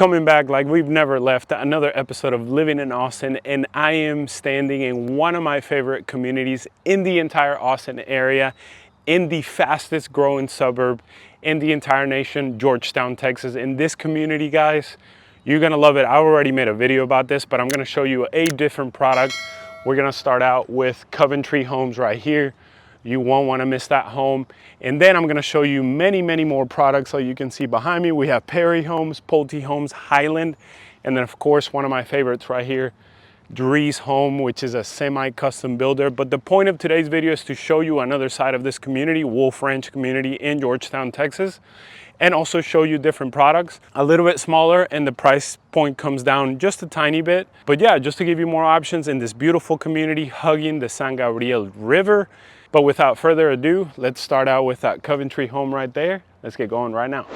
coming back like we've never left. Another episode of Living in Austin, and I am standing in one of my favorite communities in the entire Austin area, in the fastest growing suburb in the entire nation, Georgetown, Texas. In this community, guys, you're gonna love it. I already made a video about this, but I'm gonna show you a different product. We're gonna start out with Coventry Homes right here. You won't wanna miss that home. And then I'm gonna show you many, many more products. So you can see behind me, we have Perry Homes, Pulte Homes, Highland, and then of course, one of my favorites right here, Drees Home, which is a semi-custom builder. But the point of today's video is to show you another side of this community, Wolf Ranch community in Georgetown, Texas, and also show you different products, a little bit smaller, and the price point comes down just a tiny bit. But yeah, just to give you more options in this beautiful community hugging the San Gabriel River. But without further ado, let's start out with that Coventry home right there. Let's get going right now.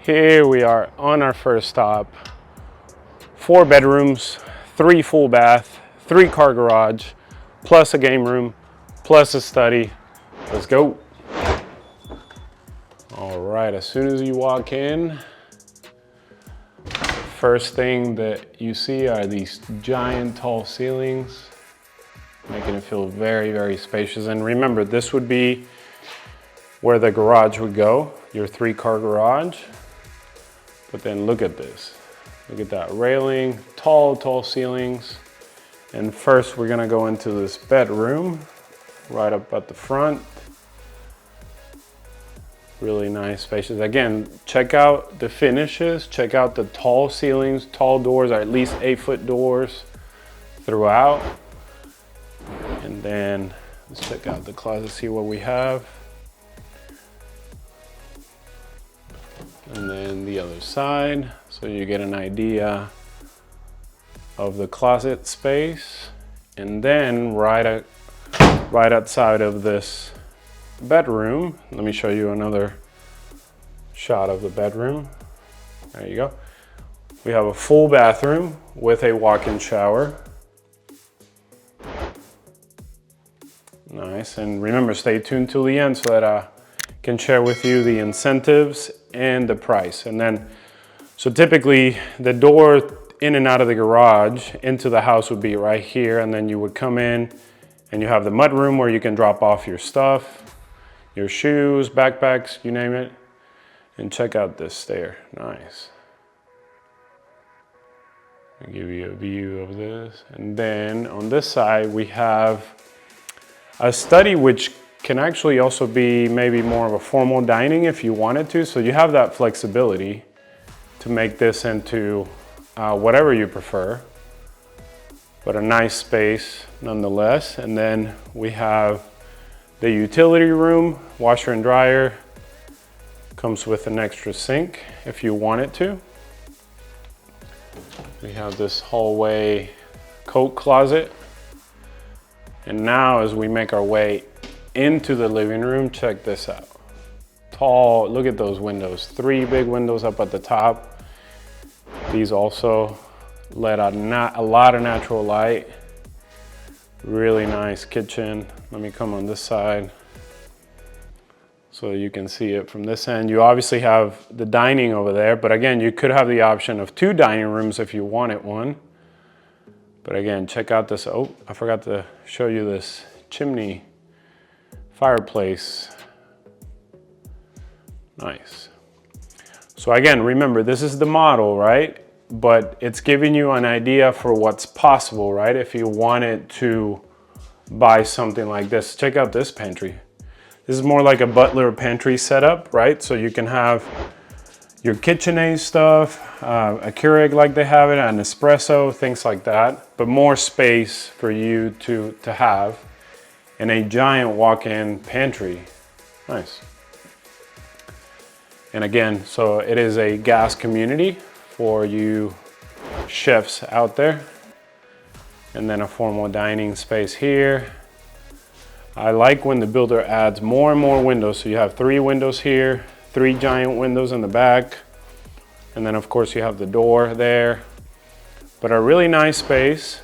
Here we are on our first stop. 4 bedrooms, 3 full bath, 3 car garage, plus a game room, plus a study. Let's go. All right, as soon as you walk in, first thing that you see are these giant tall ceilings, making it feel very, very spacious. And remember, this would be where the garage would go, your 3-car garage. But then look at this. Look at that railing, tall, tall ceilings. And first we're gonna go into this bedroom right up at the front. Really nice, spacious. Again, check out the finishes, check out the tall ceilings, tall doors, or at least 8-foot doors throughout. And then let's check out the closet, see what we have. And then the other side, so you get an idea of the closet space. And then right outside of this bedroom, let me show you another shot of the bedroom. There you go. We have a full bathroom with a walk-in shower. Nice, and remember, stay tuned till the end so that I can share with you the incentives and the price. And then, so typically the door in and out of the garage into the house would be right here, and then you would come in and you have the mud room where you can drop off your stuff, your shoes, backpacks, you name it. And check out this stair, nice. I'll give you a view of this. And then on this side, we have a study, which can actually also be maybe more of a formal dining if you wanted to. So you have that flexibility to make this into whatever you prefer, but a nice space nonetheless. And then we have the utility room, washer and dryer, comes with an extra sink if you want it to. We have this hallway coat closet. And now as we make our way into the living room, check this out. Tall, look at those windows. 3 big windows up at the top. These also let out a lot of natural light. Really nice kitchen. Let me come on this side so you can see it from this end. You obviously have the dining over there, but again, you could have the option of 2 dining rooms if you wanted one. But again, check out this, oh, I forgot to show you this chimney fireplace. Nice. So again, remember, this is the model, right? But it's giving you an idea for what's possible, right? If you wanted to buy something like this, check out this pantry. This is more like a butler pantry setup, right? So you can have your KitchenAid stuff, a Keurig like they have it, an espresso, things like that, but more space for you to have, and a giant walk-in pantry. Nice. And again, so it is a gas community for you chefs out there. And then a formal dining space here. I like when the builder adds more and more windows. So you have 3 windows here, 3 giant windows in the back. And then of course you have the door there. But a really nice space.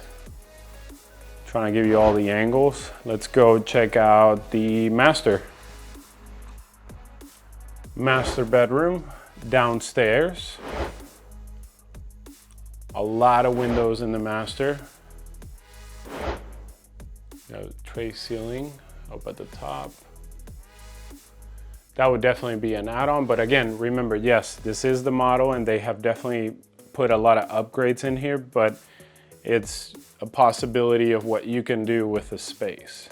Trying to give you all the angles. Let's go check out the master bedroom downstairs. A lot of windows in the master. Got a tray ceiling up at the top. That would definitely be an add-on, but again, remember, yes, this is the model and they have definitely put a lot of upgrades in here, but it's a possibility of what you can do with the space.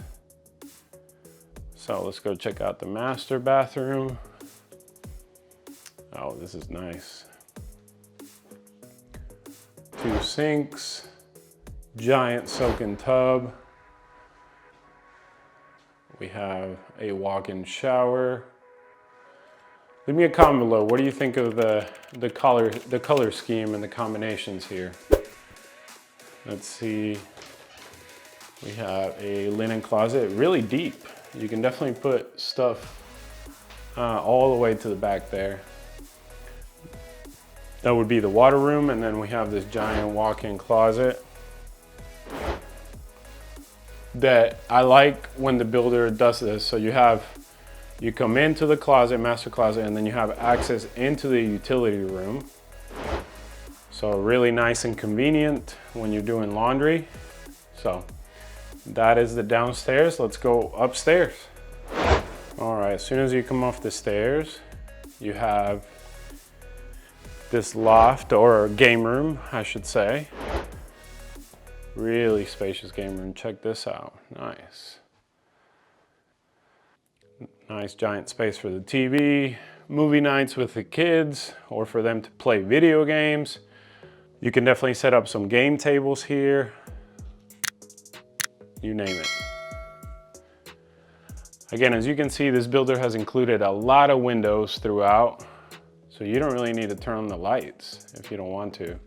So let's go check out the master bathroom. Oh, this is nice. 2 sinks, giant soak-in tub. We have a walk-in shower. Leave me a comment below. What do you think of the color scheme and the combinations here? Let's see. We have a linen closet, really deep. You can definitely put stuff all the way to the back there. That would be the water room, and then we have this giant walk-in closet that I like when the builder does this. So you come into the closet, master closet, and then you have access into the utility room. So really nice and convenient when you're doing laundry. So that is the downstairs. Let's go upstairs. All right, as soon as you come off the stairs, you have this loft, or game room, I should say. Really spacious game room. Check this out. Nice. Nice giant space for the TV, movie nights with the kids, or for them to play video games. You can definitely set up some game tables here. You name it. Again, as you can see, this builder has included a lot of windows throughout, so you don't really need to turn on the lights if you don't want to.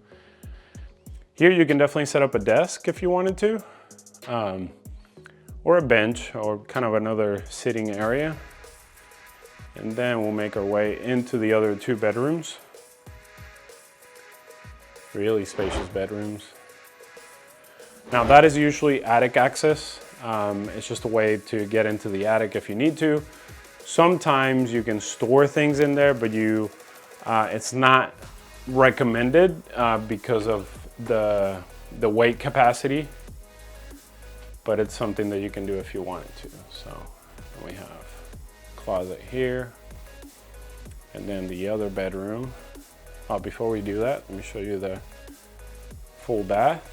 Here you can definitely set up a desk if you wanted to, or a bench, or kind of another sitting area. And then we'll make our way into the other 2 bedrooms. Really spacious bedrooms. Now that is usually attic access. It's just a way to get into the attic if you need to. Sometimes you can store things in there, but it's not recommended because of the weight capacity, but it's something that you can do if you wanted to. So we have closet here, and then the other bedroom. Before we do that, let me show you the full bath.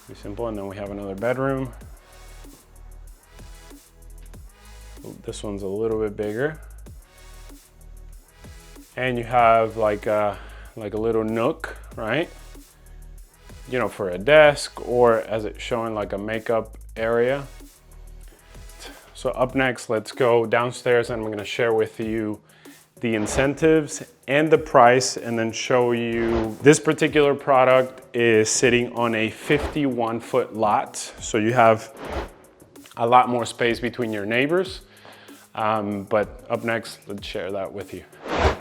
Pretty simple. And then we have another bedroom. This one's a little bit bigger, and you have like a little nook, right? You know, for a desk, or as it's showing, like a makeup area. So up next, let's go downstairs, and I'm going to share with you the incentives and the price, and then show you this particular product is sitting on a 51-foot lot. So you have a lot more space between your neighbors. But up next, let's share that with you.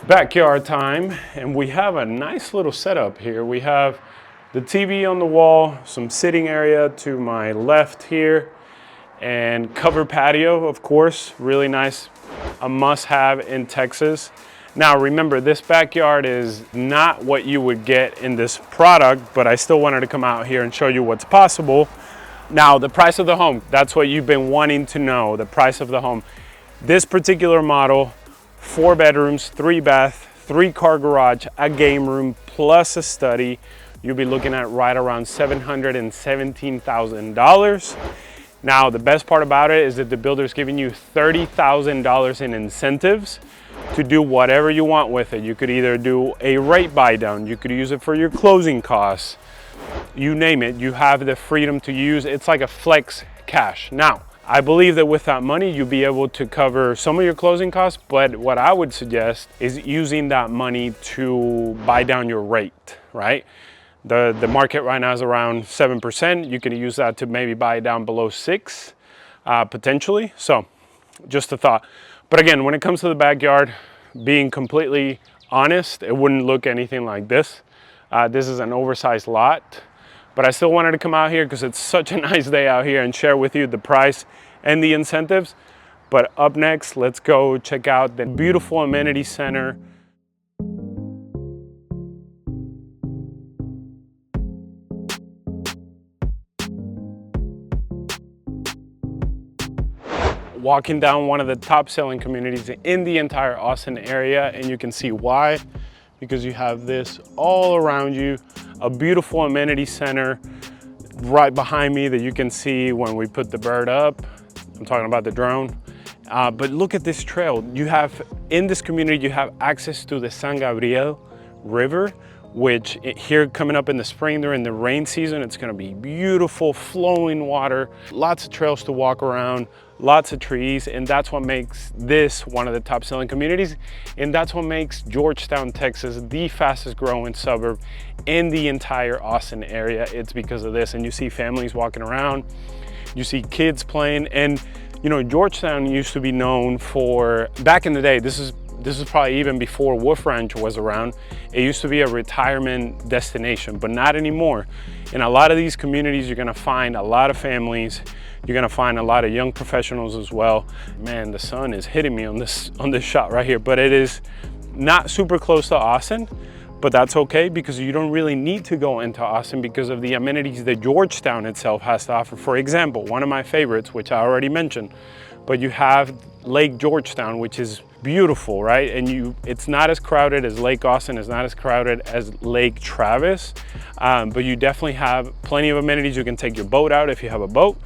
Backyard time, and we have a nice little setup here. We have the TV on the wall, some sitting area to my left here, and covered patio, of course, really nice, a must-have in Texas. Now remember, this backyard is not what you would get in this product, but I still wanted to come out here and show you what's possible. Now, the price of the home, that's what you've been wanting to know, the price of the home. This particular model, 4 bedrooms, 3 bath, 3-car garage, a game room, plus a study, you'll be looking at right around $717,000. Now, the best part about it is that the builder's giving you $30,000 in incentives to do whatever you want with it. You could either do a rate buy down, you could use it for your closing costs, you name it, you have the freedom to use. It's like a flex cash. Now, I believe that with that money, you'll be able to cover some of your closing costs, but what I would suggest is using that money to buy down your rate, right? The market right now is around 7%. You can use that to maybe buy it down below 6, potentially. So just a thought. But again, when it comes to the backyard, being completely honest, it wouldn't look anything like this. This is an oversized lot. but I still wanted to come out here because it's such a nice day out here and share with you the price and the incentives. But up next, let's go check out the beautiful amenity center. Walking down one of the top selling communities in the entire Austin area, and you can see why, because you have this all around you, a beautiful amenity center right behind me that you can see when we put the bird up. I'm talking about the drone. But look at this trail. You have, in this community, you have access to the San Gabriel River, which here coming up in the spring during the rain season, it's gonna be beautiful, flowing water, lots of trails to walk around, lots of trees, and that's what makes this one of the top selling communities. And that's what makes Georgetown, Texas, the fastest growing suburb in the entire Austin area. It's because of this. And you see families walking around, you see kids playing, and you know, Georgetown used to be known for, back in the day, this is probably even before Wolf Ranch was around, it used to be a retirement destination, but not anymore. In a lot of these communities, you're gonna find a lot of families, you're gonna find a lot of young professionals as well. Man, the sun is hitting me on this shot right here, but it is not super close to Austin, but that's okay because you don't really need to go into Austin because of the amenities that Georgetown itself has to offer. For example, one of my favorites, which I already mentioned, but you have Lake Georgetown, which is beautiful, right? And it's not as crowded as Lake Austin, it's not as crowded as Lake Travis, but you definitely have plenty of amenities. You can take your boat out if you have a boat,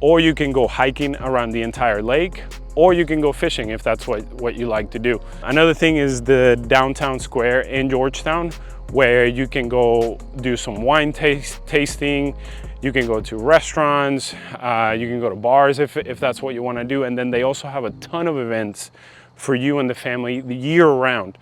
or you can go hiking around the entire lake, or you can go fishing if that's what you like to do. Another thing is the downtown square in Georgetown, where you can go do some wine tasting, you can go to restaurants, you can go to bars if that's what you want to do. And then they also have a ton of events for you and the family the year round.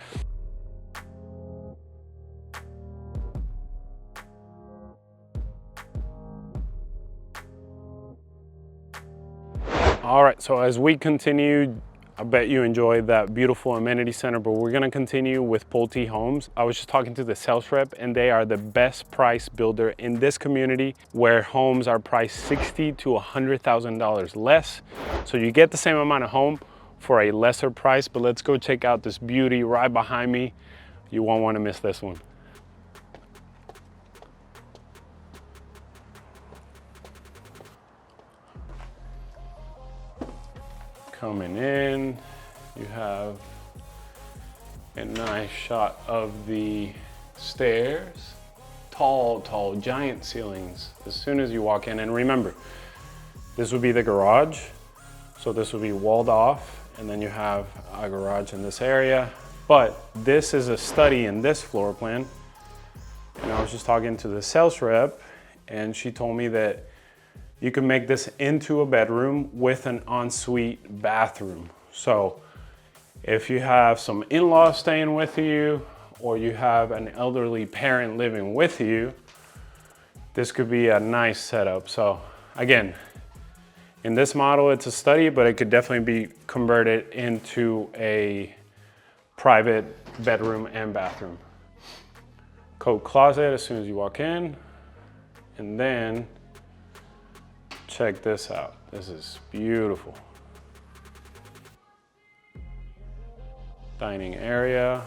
All right, so as we continue, I bet you enjoyed that beautiful amenity center, but we're gonna continue with Pulte Homes. I was just talking to the sales rep, and they are the best price builder in this community, where homes are priced $60,000 to $100,000 less. So you get the same amount of home for a lesser price. But let's go check out this beauty right behind me. You won't wanna miss this one. Coming in, you have a nice shot of the stairs. Tall, giant ceilings as soon as you walk in. And remember, this would be the garage. So this would be walled off, and then you have a garage in this area. But this is a study in this floor plan. And I was just talking to the sales rep, and she told me that you can make this into a bedroom with an ensuite bathroom. So if you have some in-laws staying with you, or you have an elderly parent living with you, this could be a nice setup. So again, in this model, it's a study, but it could definitely be converted into a private bedroom and bathroom. Coat closet as soon as you walk in, and then check this out. This is beautiful. Dining area.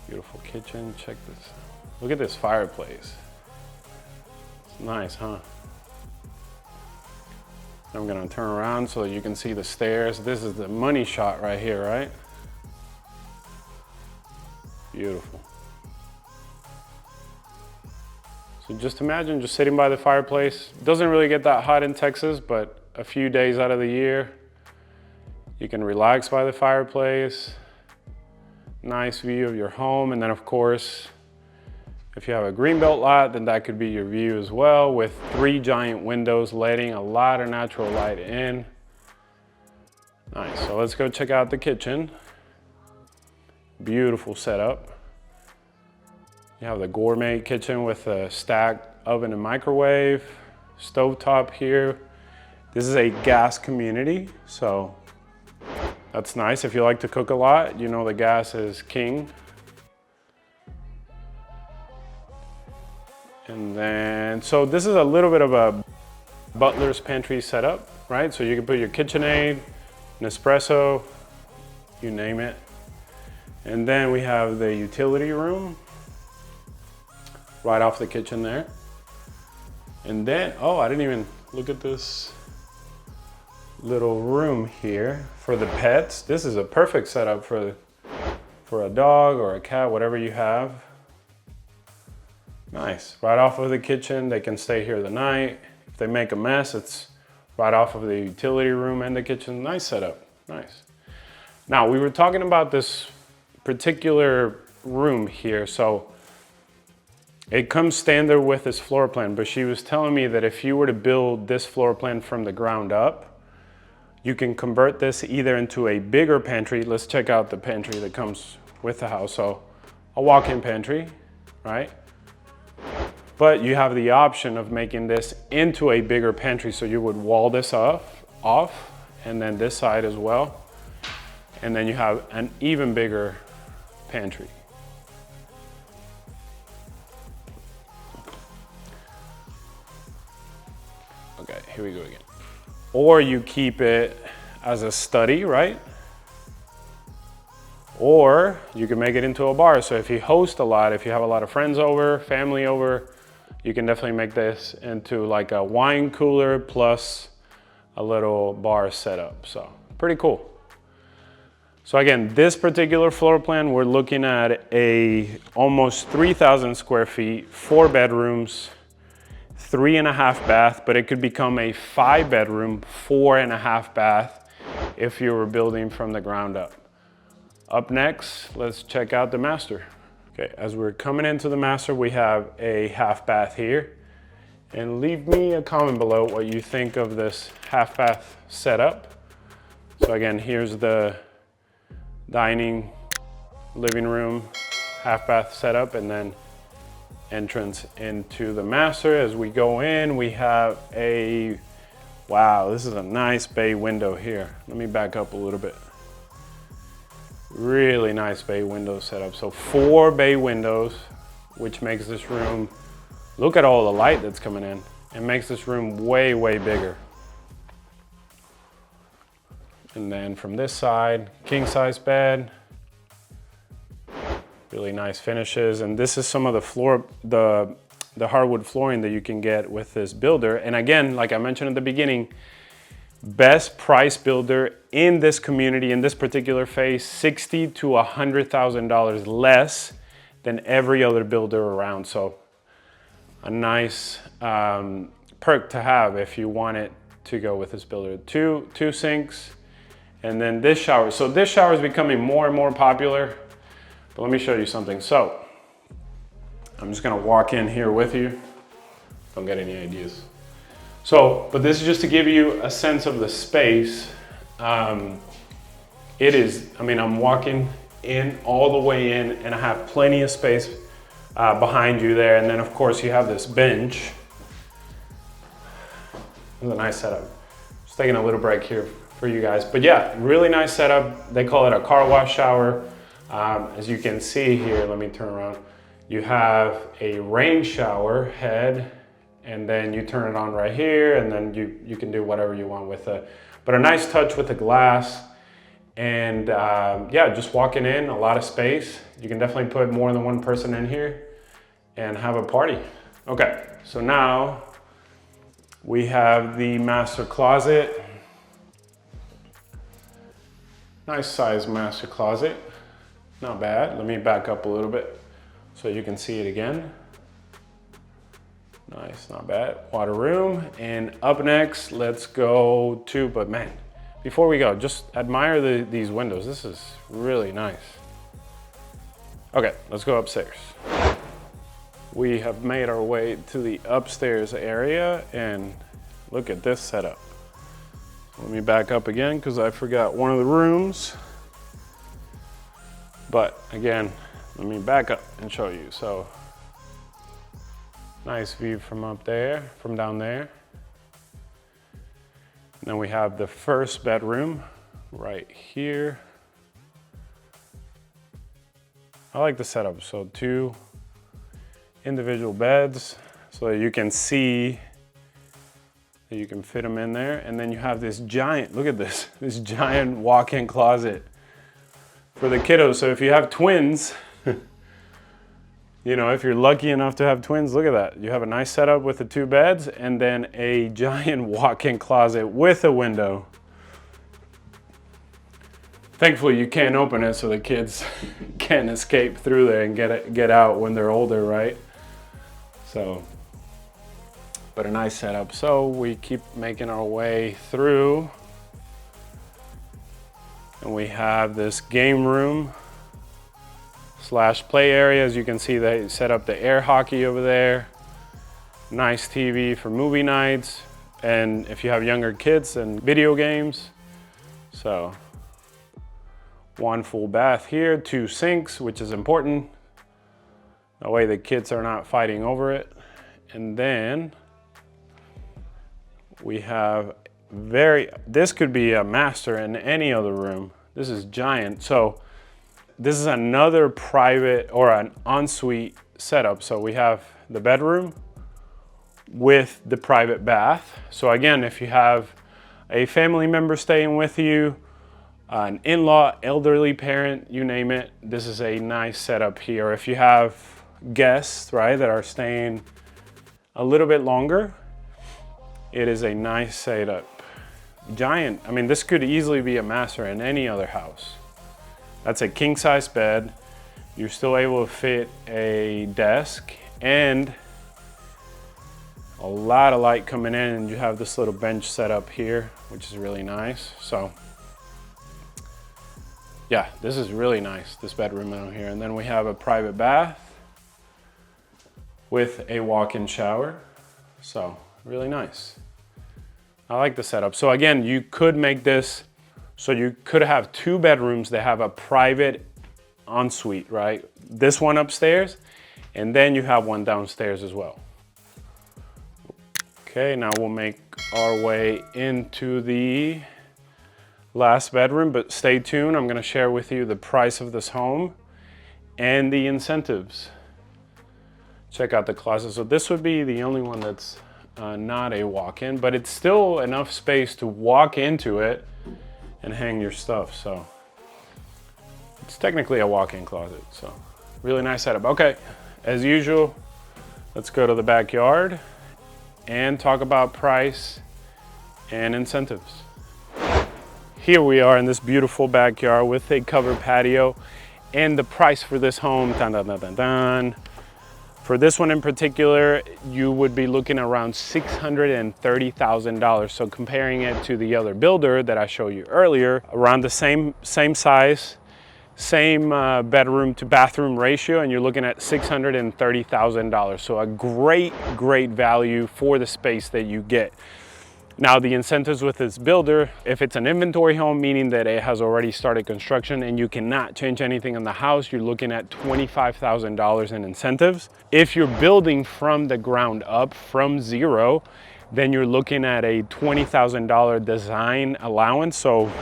Beautiful kitchen. Check this. Look at this fireplace. It's nice, huh? I'm gonna turn around so you can see the stairs. This is the money shot right here, right? Beautiful. So just imagine just sitting by the fireplace. It doesn't really get that hot in Texas, but a few days out of the year, you can relax by the fireplace. Nice view of your home. And then of course, if you have a greenbelt lot, then that could be your view as well, with 3 giant windows letting a lot of natural light in. Nice, so let's go check out the kitchen. Beautiful setup. You have the gourmet kitchen with a stacked oven and microwave, stovetop here. This is a gas community, so that's nice. If you like to cook a lot, you know the gas is king. And then, so this is a little bit of a butler's pantry setup, right? So you can put your KitchenAid, Nespresso, you name it. And then we have the utility room right off the kitchen there. And then, oh, I didn't even look at this little room here for the pets. This is a perfect setup for a dog or a cat, whatever you have. Nice, right off of the kitchen. They can stay here the night. If they make a mess, it's right off of the utility room and the kitchen. Nice setup, nice. Now, we were talking about this particular room here. So it comes standard with this floor plan, but she was telling me that if you were to build this floor plan from the ground up, you can convert this either into a bigger pantry. Let's check out the pantry that comes with the house. So a walk-in pantry, right? But you have the option of making this into a bigger pantry. So you would wall this off, and then this side as well. And then you have an even bigger pantry. Okay, here we go again. Or you keep it as a study, right? Or you can make it into a bar. So if you host a lot, if you have a lot of friends over, family over, you can definitely make this into like a wine cooler plus a little bar setup. So pretty cool. So again, this particular floor plan, we're looking at a almost 3,000 square feet, 4 bedrooms, 3.5 bath, but it could become a 5 bedroom, 4.5 bath if you were building from the ground up. Up next, let's check out the master. Okay, as we're coming into the master, we have a half bath here. And leave me a comment below what you think of this half bath setup. So again, here's the dining, living room, half bath setup, and then entrance into the master. As we go in, we have a, wow, this is a nice bay window here. Let me back up a little bit. Really nice bay window setup. So 4 bay windows, which makes this room, look at all the light that's coming in. It makes this room way, way bigger. And then from this side, king size bed. Really nice finishes. And this is some of the floor, the hardwood flooring that you can get with this builder. And again, like I mentioned at the beginning, best price builder in this community, in this particular phase, $60,000 to $100,000 less than every other builder around. So a nice perk to have if you want it to go with this builder. Two sinks, and then this shower. So this shower is becoming more and more popular, but let me show you something. So I'm just gonna walk in here with you. Don't get any ideas. So, but this is just to give you a sense of the space. It is, I mean, I'm walking in all the way in, and I have plenty of space behind you there. And then of course you have this bench. It's a nice setup. Just taking a little break here for you guys. But yeah, really nice setup. They call it a car wash shower. As you can see here, let me turn around. You have a rain shower head, and then you turn it on right here, and then you can do whatever you want with it. But a nice touch with the glass. And yeah, just walking in, a lot of space. You can definitely put more than one person in here and have a party. Okay, so now we have the master closet. Nice size master closet, not bad. Let me back up a little bit so you can see it again. Nice, not bad. Water room, and up next, let's go to, but man, before we go, just admire these windows. This is really nice. Okay, let's go upstairs. We have made our way to the upstairs area, and look at this setup. Let me back up again because I forgot one of the rooms. But again, let me back up and show you. So, nice view from up there, from down there. And then we have the first bedroom right here. I like the setup. So 2 individual beds, so you can see that you can fit them in there. And then you have this giant, look at this, this giant walk-in closet for the kiddos. So if you have twins, you know, if you're lucky enough to have twins, look at that. You have a nice setup with the 2 beds and then a giant walk-in closet with a window. Thankfully, you can't open it so the kids can't escape through there and get out when they're older, right? So, but a nice setup. So we keep making our way through. And we have this game room / play area. As you can see, they set up the air hockey over there. Nice TV for movie nights. And if you have younger kids, and video games. So 1 full bath here, 2 sinks, which is important. That way the kids are not fighting over it. And then we have this could be a master in any other room. This is giant. So this is another private or an ensuite setup. So we have the bedroom with the private bath. So again, if you have a family member staying with you, an in-law, elderly parent, you name it, this is a nice setup here. If you have guests, right, that are staying a little bit longer, it is a nice setup. Giant, I mean, this could easily be a master in any other house. That's a king size bed. You're still able to fit a desk and a lot of light coming in, and you have this little bench set up here, which is really nice. So yeah, this is really nice, this bedroom out here. And then we have a private bath with a walk-in shower. So really nice. I like the setup. So again, you could make this, so you could have 2 bedrooms that have a private ensuite, right? This one upstairs, and then you have one downstairs as well. Okay, now we'll make our way into the last bedroom, but stay tuned. I'm gonna share with you the price of this home and the incentives. Check out the closet. So this would be the only one that's not a walk-in, but it's still enough space to walk into it and hang your stuff. So it's technically a walk-in closet. So really nice setup. Okay, as usual, let's go to the backyard and talk about price and incentives. Here we are in this beautiful backyard with a covered patio, and the price for this home, dun, dun, dun, dun, dun. For this one in particular, you would be looking around $630,000. So comparing it to the other builder that I showed you earlier, around the same size, same bedroom to bathroom ratio, and you're looking at $630,000. So a great value for the space that you get. Now the incentives with this builder, if it's an inventory home, meaning that it has already started construction and you cannot change anything in the house, you're looking at $25,000 in incentives. If you're building from the ground up, from zero, then you're looking at a $20,000 design allowance. So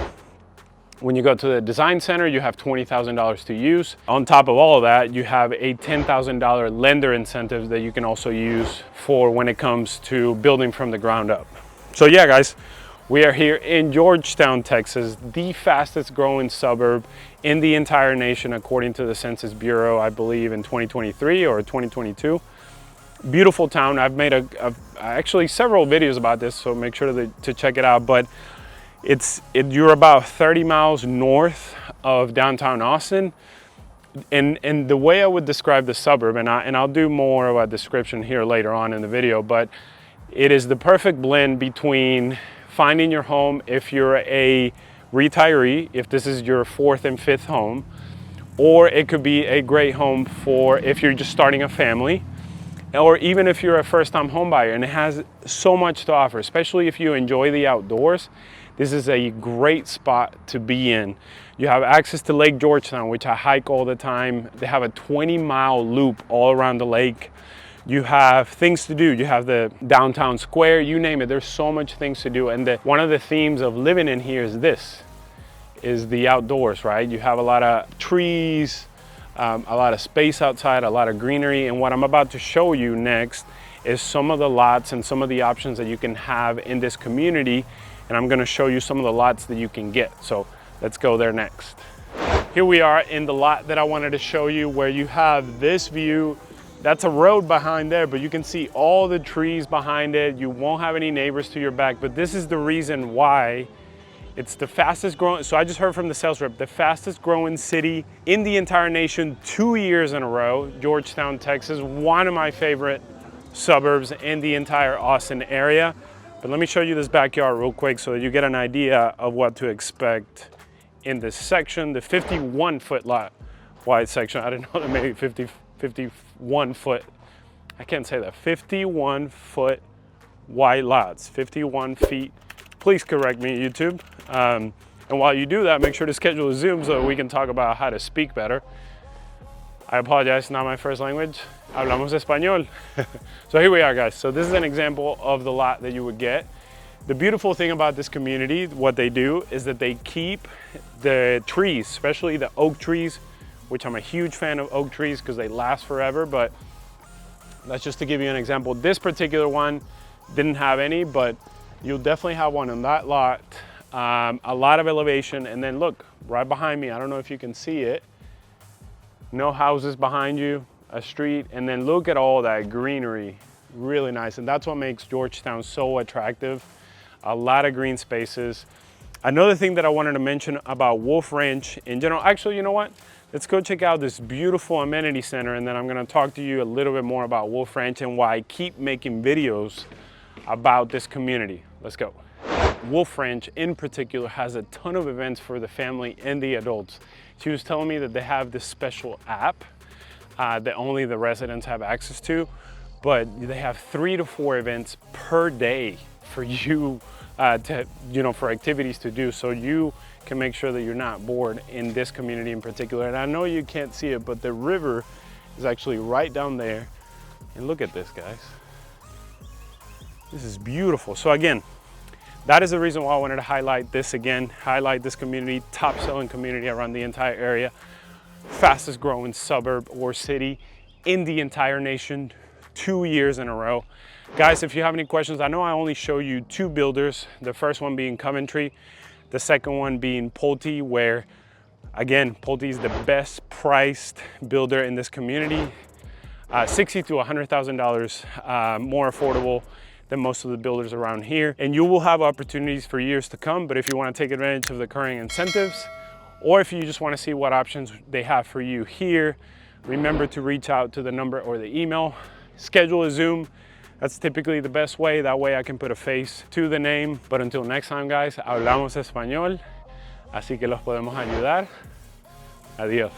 when you go to the design center, you have $20,000 to use. On top of all of that, you have a $10,000 lender incentive that you can also use for when it comes to building from the ground up. So yeah, guys, we are here in Georgetown, Texas, the fastest growing suburb in the entire nation, according to the Census Bureau, I believe in 2023 or 2022. Beautiful town. I've made actually several videos about this, so make sure to check it out. But you're about 30 miles north of downtown Austin. And the way I would describe the suburb, and I'll do more of a description here later on in the video, but it is the perfect blend between finding your home if you're a retiree, if this is your 4th and 5th home, or it could be a great home for if you're just starting a family, or even if you're a first-time home buyer. And it has so much to offer, especially if you enjoy the outdoors. This is a great spot to be in. You have access to Lake Georgetown, which I hike all the time. They have a 20-mile loop all around the lake. You have things to do. You have the downtown square, you name it. There's so much things to do. And one of the themes of living in here is the outdoors, right? You have a lot of trees, a lot of space outside, a lot of greenery. And what I'm about to show you next is some of the lots and some of the options that you can have in this community. And I'm gonna show you some of the lots that you can get. So let's go there next. Here we are in the lot that I wanted to show you, where you have this view. That's a road behind there, but you can see all the trees behind it. You won't have any neighbors to your back, but this is the reason why it's the fastest growing. So I just heard from the sales rep, the fastest growing city in the entire nation 2 years in a row, Georgetown, Texas, one of my favorite suburbs in the entire Austin area. But let me show you this backyard real quick so that you get an idea of what to expect in this section, the 51-foot lot wide section. I didn't know that maybe 51 foot, I can't say that, 51-foot wide lots, 51 feet. Please correct me, YouTube. And while you do that, make sure to schedule a Zoom so that we can talk about how to speak better. I apologize, not my first language. Hablamos español. So here we are, guys. So this is an example of the lot that you would get. The beautiful thing about this community, what they do is that they keep the trees, especially the oak trees, which I'm a huge fan of oak trees because they last forever, but that's just to give you an example. This particular one didn't have any, but you'll definitely have one on that lot. A lot of elevation, and then look, right behind me, I don't know if you can see it, no houses behind you, a street, and then look at all that greenery, really nice. And that's what makes Georgetown so attractive. A lot of green spaces. Another thing that I wanted to mention about Wolf Ranch in general, actually, you know what? Let's go check out this beautiful amenity center, and then I'm gonna talk to you a little bit more about Wolf Ranch and why I keep making videos about this community. Let's go. Wolf Ranch in particular has a ton of events for the family and the adults. She was telling me that they have this special app that only the residents have access to, but they have 3 to 4 events per day for you for activities to do, so you can make sure that you're not bored in this community in particular. And I know you can't see it, but the river is actually right down there. And look at this, guys. This is beautiful. So again, that is the reason why I wanted to highlight this again, highlight this community, top selling community around the entire area, fastest growing suburb or city in the entire nation, 2 years in a row. Guys, if you have any questions, I know I only show you 2 builders, the first one being Coventry, the second one being Pulte, where again, Pulte is the best priced builder in this community, $60,000 to $100,000 more affordable than most of the builders around here. And you will have opportunities for years to come, but if you want to take advantage of the current incentives, or if you just want to see what options they have for you here, remember to reach out to the number or the email, schedule a Zoom. That's typically the best way. That way I can put a face to the name. But until next time, guys, hablamos español, así que los podemos ayudar. Adiós.